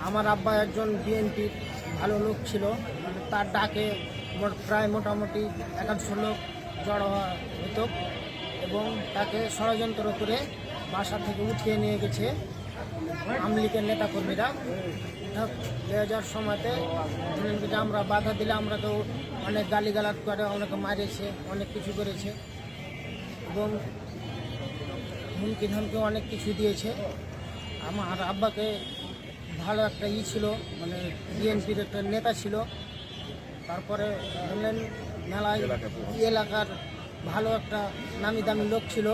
আমার আব্বা একজন বিএনপির ভালো লোক ছিল, তার ডাকে প্রায় মোটামুটি 150 লোক জড়ো হতো এবং তাকে ষড়যন্ত্র করে বাসা থেকে উঠিয়ে নিয়ে গেছে আওয়ামী লীগের নেতাকর্মীরা। নিয়ে যাওয়ার সময়তে আমরা বাধা দিলে আমরা তো অনেক গালিগালাজ করে, অনেকে মারিয়েছে, অনেক কিছু করেছে এবং হুমকি ধামকি অনেক কিছু দিয়েছে। আমার আব্বাকে ভালো একটা ছিল, মানে বিএনপির একটা নেতা ছিল। তারপরে ধরলেন মেলায় এলাকার ভালো একটা নামি দামি লোক ছিল।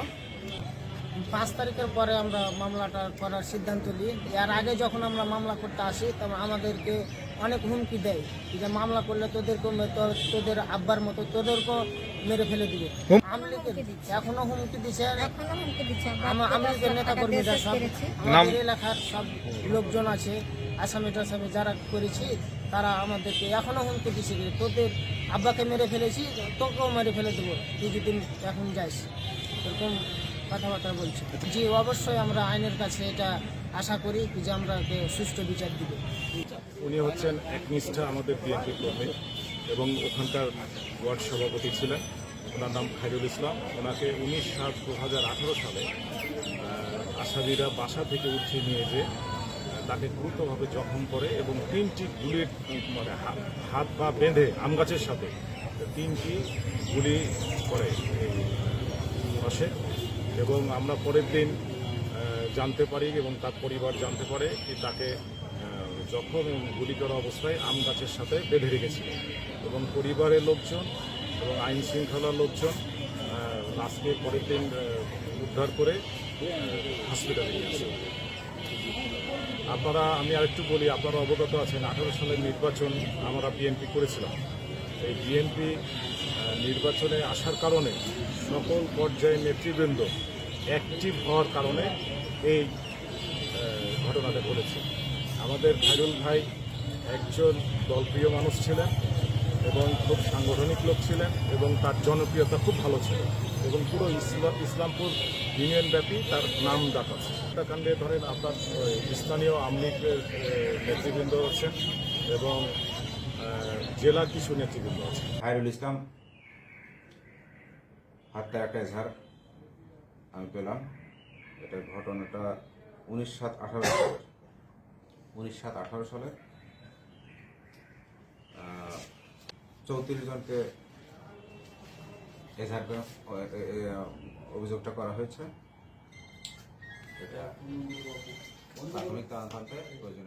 5 তারিখের পরে আমরা মামলাটা করার সিদ্ধান্ত নিই। এর আগে যখন আমরা মামলা করতে আসি তখন আমাদেরকে অনেক হুমকি দেয় যে মামলা করলে তোদের আব্বার মতো তোদেরকেও মেরে ফেলে দিবে। আওয়ামী লীগের এখনো হুমকি দিচ্ছে, আওয়ামী লীগের নেতা কর্মীরা সব আমাদের এলাকার সব লোকজন আছে, আসামি টাসামি যারা করেছি তারা আমাদেরকে এখনো হুমকি দিচ্ছে যে তোদের আব্বাকে মেরে ফেলেছি, তোকেও মেরে ফেলে দেবো তুই যদি এখন যাস, এরকম কথাবার্তা বলছি। জি, অবশ্যই আমরা আইনের কাছে এটা আশা করি যে আমরা সুষ্ঠু বিচার দিব। উনি হচ্ছেন একনিষ্ঠা আমাদের বিএনপি কর্মী এবং ওখানকার ওয়ার্ড সভাপতি ছিলেন। ওনার নাম খায়রুল ইসলাম। ওনাকে 19/7/2018 সালে আসামিরা বাসা থেকে উঠিয়ে নিয়ে যে তাকে গুরুতরভাবে জখম করে এবং 3টি গুলির মানে হাত পা বেঁধে আম গাছের সাথে 3টি গুলি করে এই পাশে। এবং আমরা পরের দিন জানতে পারি এবং তার পরিবার জানতে পারে যে তাকে জখম এবং গুলি করা অবস্থায় আম গাছের সাথে বেঁধে রেখেছিল এবং পরিবারের লোকজন এবং আইন শৃঙ্খলার লোকজন লাশকে পরের দিন উদ্ধার করে হসপিটালে নিয়েছে। আমি আরেকটু বলি, আপনারা অবগত আছেন 18 সালের নির্বাচন আমরা বিএনপি করেছিলাম। এই বিএনপি নির্বাচনে আসার কারণে সকল পর্যায়ের নেতৃবৃন্দ অ্যাক্টিভ হওয়ার কারণে এই ঘটনাটা ঘটেছে। আমাদের খায়রুল ভাই একজন দলপ্রিয় মানুষ ছিলেন এবং খুব সাংগঠনিক লোক ছিলেন এবং তার জনপ্রিয়তা খুব ভালো ছিল এবং পুরো ইসলামপুর ইউনিয়ন ব্যাপী তার নাম ডাক আছে। হত্যাকাণ্ডে ধরেন আপনার স্থানীয় আওয়ামী লীগের নেতৃবৃন্দ আছেন এবং জেলার কিছু নেতৃবৃন্দ আছে। খায়রুল ইসলাম হত্যার একটা এজাহার আমি পেলাম। এটার ঘটনাটা 19/7/18 সালের 34 জনকে এজাহার অভিযোগটা করা হয়েছে। এটা প্রাথমিক তদন্তে প্রয়োজন